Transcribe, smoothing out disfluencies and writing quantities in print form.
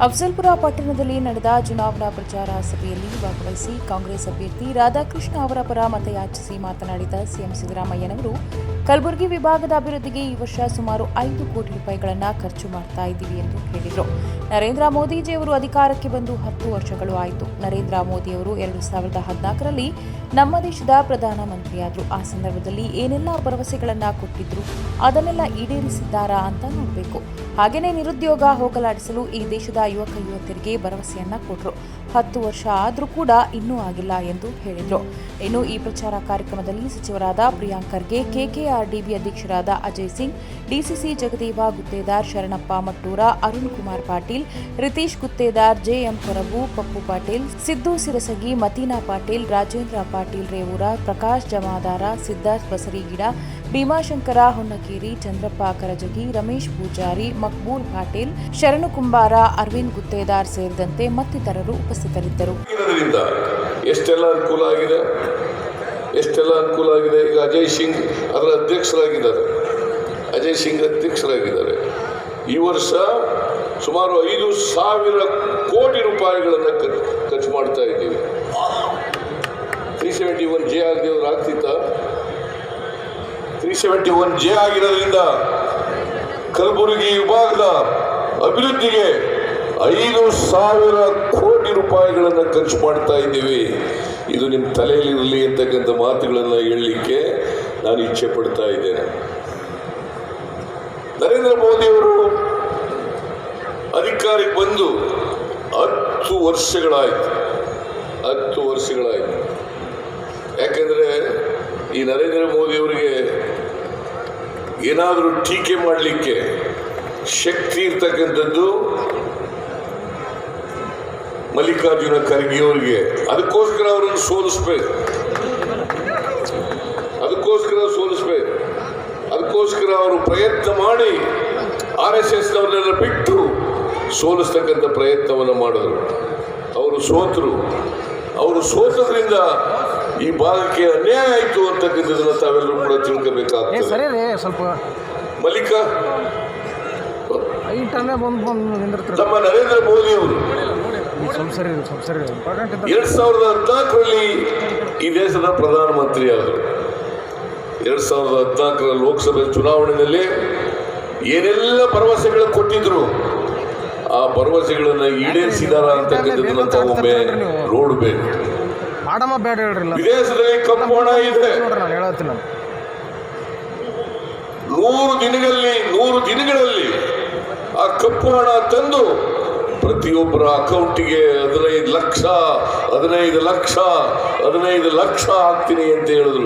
ಅಫಜಲ್ಪುರ ಪಟ್ಟಣದಲ್ಲಿ ನಡೆದ ಚುನಾವಣಾ ಪ್ರಚಾರ ಸಭೆಯಲ್ಲಿ ಭಾಗವಹಿಸಿ ಕಾಂಗ್ರೆಸ್ ಅಭ್ಯರ್ಥಿ ರಾಧಾಕೃಷ್ಣ ಅವರ ಪರ ಮತಯಾಚಿಸಿ ಮಾತನಾಡಿದ ಸಿಎಂ ಸಿದ್ದರಾಮಯ್ಯನವರು ಕಲಬುರಗಿ ವಿಭಾಗದ ಅಭಿವೃದ್ಧಿಗೆ ಈ ವರ್ಷ ಸುಮಾರು 5 ಕೋಟಿ ರೂಪಾಯಿಗಳನ್ನು ಖರ್ಚು ಮಾಡ್ತಾ ಇದ್ದೀವಿ ಎಂದು ಹೇಳಿದರು. ನರೇಂದ್ರ ಮೋದಿಜಿಯವರು ಅಧಿಕಾರಕ್ಕೆ ಬಂದು 10 ವರ್ಷಗಳು ಆಯಿತು. ನರೇಂದ್ರ ಮೋದಿಯವರು 2014ರಲ್ಲಿ ನಮ್ಮ ದೇಶದ ಪ್ರಧಾನಮಂತ್ರಿಯಾದರು. ಆ ಸಂದರ್ಭದಲ್ಲಿ ಏನೆಲ್ಲ ಭರವಸೆಗಳನ್ನು ಕೊಟ್ಟಿದ್ರು ಅದನ್ನೆಲ್ಲ ಈಡೇರಿಸಿದ್ದಾರಾ ಅಂತ ನೋಡಬೇಕು. ಹಾಗೆಯೇ ನಿರುದ್ಯೋಗ ಹೋಗಲಾಡಿಸಲು ಈ ದೇಶದ ಯುವಕ ಯುವತಿಯರಿಗೆ ಭರವಸೆಯನ್ನ ಕೊಟ್ಟರು. 10 ವರ್ಷ ಆದರೂ ಕೂಡ ಇನ್ನೂ ಆಗಿಲ್ಲ ಎಂದು ಹೇಳಿದರು. ಇನ್ನು ಈ ಪ್ರಚಾರ ಕಾರ್ಯಕ್ರಮದಲ್ಲಿ ಸಚಿವರಾದ ಪ್ರಿಯಾಂಕ್ ಖರ್ಗೆ, ಕೆಕೆಆರ್ಡಿಬಿ ಅಧ್ಯಕ್ಷರಾದ ಅಜಯ್ ಸಿಂಗ್, ಡಿಸಿಸಿ ಜಗದೇವ ಗುತ್ತೇದಾರ್, ಶರಣಪ್ಪ ಮಟ್ಟೂರ, ಅರುಣ್ ಕುಮಾರ್ ಪಾಟೀಲ್, ರಿತೀಶ್ ಗುತ್ತೇದಾರ್, ಜೆಎಂ ಕೊರಬು, ಪಪ್ಪು ಪಾಟೀಲ್, ಸಿದ್ದು ಸಿರಸಗಿ, ಮತೀನಾ ಪಾಟೀಲ್, ರಾಜೇಂದ್ರ ಪಾಟೀಲ್ ರೇವೂರ, ಪ್ರಕಾಶ್ ಜಮಾದಾರ, ಸಿದ್ಧಾರ್ಥ್ ಬಸರಿಗಿಡ, ಭೀಮಾಶಂಕರ ಹೊನ್ನಕೇರಿ, ಚಂದ್ರಪ್ಪ ಕರಜಗಿ, ರಮೇಶ್ ಪೂಜಾರಿ, ಮಕ್ಬೂಲ್ ಪಾಟೀಲ್, ಶರಣು ಕುಂಬಾರ, ಅರವಿಂದ್ ಗುತ್ತೇದಾರ್ ಸೇರಿದಂತೆ ಮತ್ತಿತರರು ಉಪಸ್ಥಿತರಿದ್ದರು. ಎಷ್ಟೆಲ್ಲ ಅನುಕೂಲ ಆಗಿದೆ. ಈಗ ಅಜಯ್ ಸಿಂಗ್ ಅದರ ಅಧ್ಯಕ್ಷರಾಗಿದ್ದಾರೆ. ಈ ವರ್ಷ ಸುಮಾರು 5,000 ಕೋಟಿ ರೂಪಾಯಿಗಳನ್ನು ಖರ್ಚು ಮಾಡ್ತಾ ಇದ್ದೀವಿ. 371 ಜೆ ಆಗದೇವ್ರು ಆಗ್ತಿತ್ತ. 371 ಜೆ ಆಗಿರೋದ್ರಿಂದ ಕಲಬುರಗಿ ವಿಭಾಗದ ಅಭಿವೃದ್ಧಿಗೆ 5,000 ಕೋಟಿ ರೂಪಾಯಿಗಳನ್ನು ಖರ್ಚು ಮಾಡ್ತಾ ಇದ್ದೀವಿ. ಇದು ನಿಮ್ಮ ತಲೆಯಲ್ಲಿ ಇರಲಿ ಅಂತಕ್ಕಂಥ ಮಾತುಗಳನ್ನು ಹೇಳಲಿಕ್ಕೆ ನಾನು ಇಚ್ಛೆ ಪಡ್ತಾ ಇದ್ದೇನೆ. ನರೇಂದ್ರ ಮೋದಿಯವರು ಅಧಿಕಾರಕ್ಕೆ ಬಂದು 10 ವರ್ಷಗಳಾಯಿತು. ಯಾಕೆಂದರೆ ಈ ನರೇಂದ್ರ ಮೋದಿಯವರಿಗೆ ಏನಾದರೂ ಟೀಕೆ ಮಾಡಲಿಕ್ಕೆ ಶಕ್ತಿ ಇರ್ತಕ್ಕಂಥದ್ದು ಮಲ್ಲಿಕಾರ್ಜುನ ಖರ್ಗೆ ಅವರಿಗೆ. ಅದಕ್ಕೋಸ್ಕರ ಅವರನ್ನು ಸೋಲಿಸ್ಬೇಕು. ಅದಕ್ಕೋಸ್ಕರ ಅವರು ಪ್ರಯತ್ನ ಮಾಡಿ RSSನವರನ್ನೆಲ್ಲ ಬಿಟ್ಟು ಸೋಲಿಸ್ತಕ್ಕಂಥ ಪ್ರಯತ್ನವನ್ನು ಮಾಡಿದ್ರು. ಅವರು ಸೋತದ್ರಿಂದ ಈ ಭಾಗಕ್ಕೆ ಅನ್ಯಾಯ ಆಯಿತು ಅಂತಕ್ಕಂಥದ್ದನ್ನು ತಾವೆಲ್ಲರೂ ಕೂಡ ತಿಳ್ಕೋಬೇಕಾಗ್ತದೆ. ನಮ್ಮ ನರೇಂದ್ರ ಮೋದಿ ಅವರು 2014ರಲ್ಲಿ ಈ ದೇಶದ ಪ್ರಧಾನಮಂತ್ರಿ ಆದರು. 2014ರ ಲೋಕಸಭೆ ಚುನಾವಣೆಯಲ್ಲಿ ಏನೆಲ್ಲ ಭರವಸೆಗಳು ಕೊಟ್ಟಿದ್ರು ಆ ಭರವಸೆಗಳನ್ನು ಈಡೇರಿಸಿದಾರ ಅಂತಕ್ಕಂಥದ್ದನ್ನು ತಾವೊಮ್ಮೆ ನೋಡಬೇಕು. ವಿದೇಶದಲ್ಲಿ ಕಪ್ಪು ಹಣ ಇದೆ. 100 ದಿನಗಳಲ್ಲಿ ಆ ಕಪ್ಪು ಹಣ ತಂದು ಪ್ರತಿಯೊಬ್ಬರ ಅಕೌಂಟಿಗೆ 15 ಲಕ್ಷ ಹಾಕ್ತೀನಿ ಅಂತ ಹೇಳಿದ್ರು.